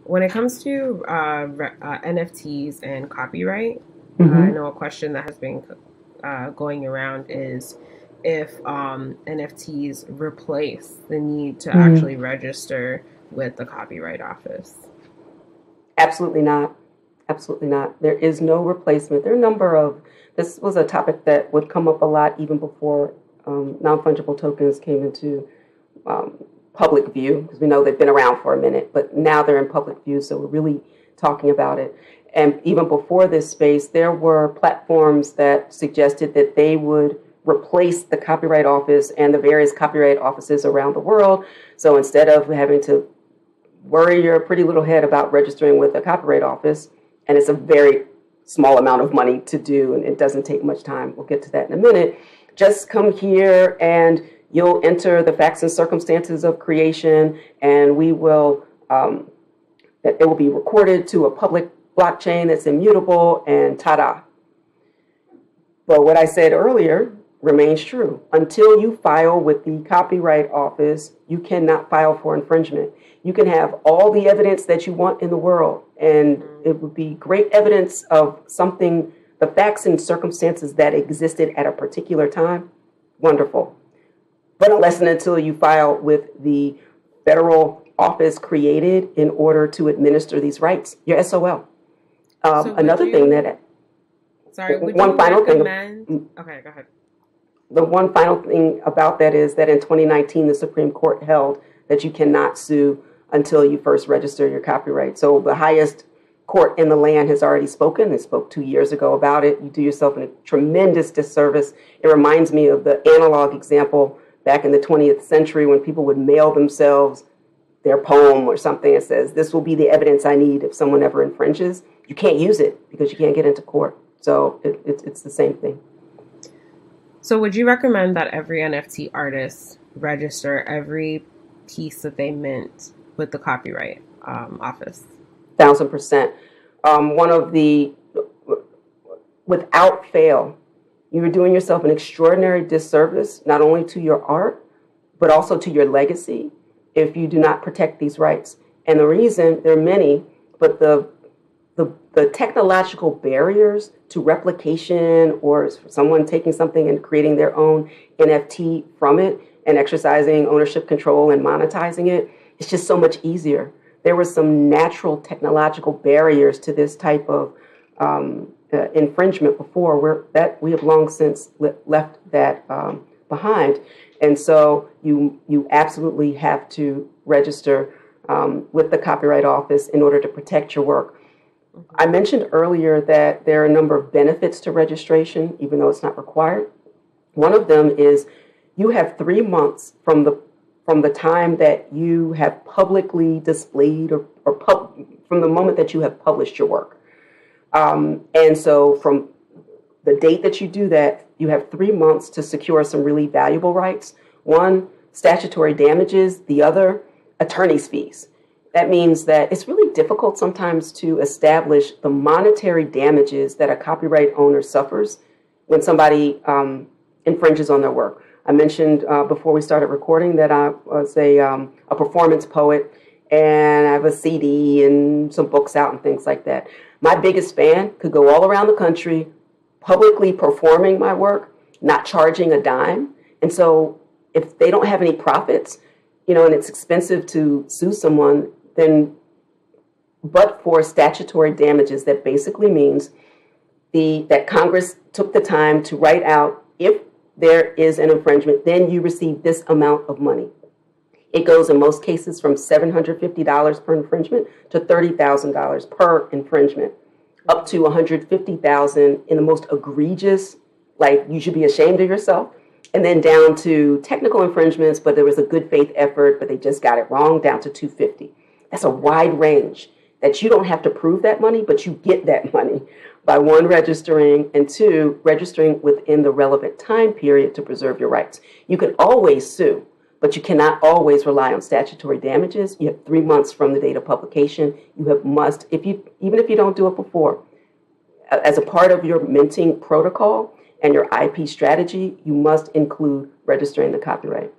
When it comes to NFTs and copyright, Mm-hmm. I know a question that has been going around is if NFTs replace the need to actually register with the Copyright Office. Absolutely not. Absolutely not. There is no replacement. There are a number of, this was a topic that would come up a lot even before non-fungible tokens came into public view, because we know they've been around for a minute, but now they're in public view, so we're really talking about it. And even before this space, there were platforms that suggested that they would replace the Copyright Office and the various copyright offices around the world. So instead of having to worry your pretty little head about registering with a Copyright Office, and it's a very small amount of money to do, and it doesn't take much time. We'll get to that in a minute. Just come here and you'll enter the facts and circumstances of creation, and we will, it will be recorded to a public blockchain that's immutable, and ta-da. But what I said earlier remains true. Until you file with the Copyright Office, you cannot file for infringement. You can have all the evidence that you want in the world, and it would be great evidence of something, the facts and circumstances that existed at a particular time. Wonderful. But unless and until you file with the federal office created in order to administer these rights, you're SOL. Another thing that... Sorry, would one you final recommend... thing. Okay, go ahead. The one final thing about that is that in 2019, the Supreme Court held that you cannot sue until you first register your copyright. So the highest court in the land has already spoken. It spoke 2 years ago about it. You do yourself a tremendous disservice. It reminds me of the analog example back in the 20th century when people would mail themselves their poem or something that says, this will be the evidence I need if someone ever infringes. You can't use it because you can't get into court. So it's the same thing. So would you recommend that every NFT artist register every piece that they mint with the Copyright Office? 1,000%. One of the, without fail, you are doing yourself an extraordinary disservice, not only to your art, but also to your legacy, if you do not protect these rights. And the reason, there are many, but the technological barriers to replication, or someone taking something and creating their own NFT from it and exercising ownership control and monetizing it, it's just so much easier. There were some natural technological barriers to this type of infringement before, we have long since left that behind. And so you absolutely have to register with the Copyright Office in order to protect your work. I mentioned earlier that there are a number of benefits to registration, even though it's not required. One of them is you have 3 months from the time that you have publicly displayed or from the moment that you have published your work. And so from the date that you do that, you have 3 months to secure some really valuable rights. One, statutory damages. The other, attorney's fees. That means that it's really difficult sometimes to establish the monetary damages that a copyright owner suffers when somebody infringes on their work. I mentioned before we started recording that I was a performance poet, and I have a CD and some books out and things like that. My biggest fan could go all around the country publicly performing my work, not charging a dime. And so if they don't have any profits, and it's expensive to sue someone, then but for statutory damages, that basically means that Congress took the time to write out, if there is an infringement, then you receive this amount of money. It goes in most cases from $750 per infringement to $30,000 per infringement, up to $150,000 in the most egregious, like you should be ashamed of yourself, and then down to technical infringements, but there was a good faith effort, but they just got it wrong, down to $250. That's a wide range that you don't have to prove that money, but you get that money by one, registering, and two, registering within the relevant time period to preserve your rights. You can always sue, but you cannot always rely on statutory damages. You have 3 months from the date of publication. You must, even if you don't do it before, as a part of your minting protocol and your IP strategy, you must include registering the copyright.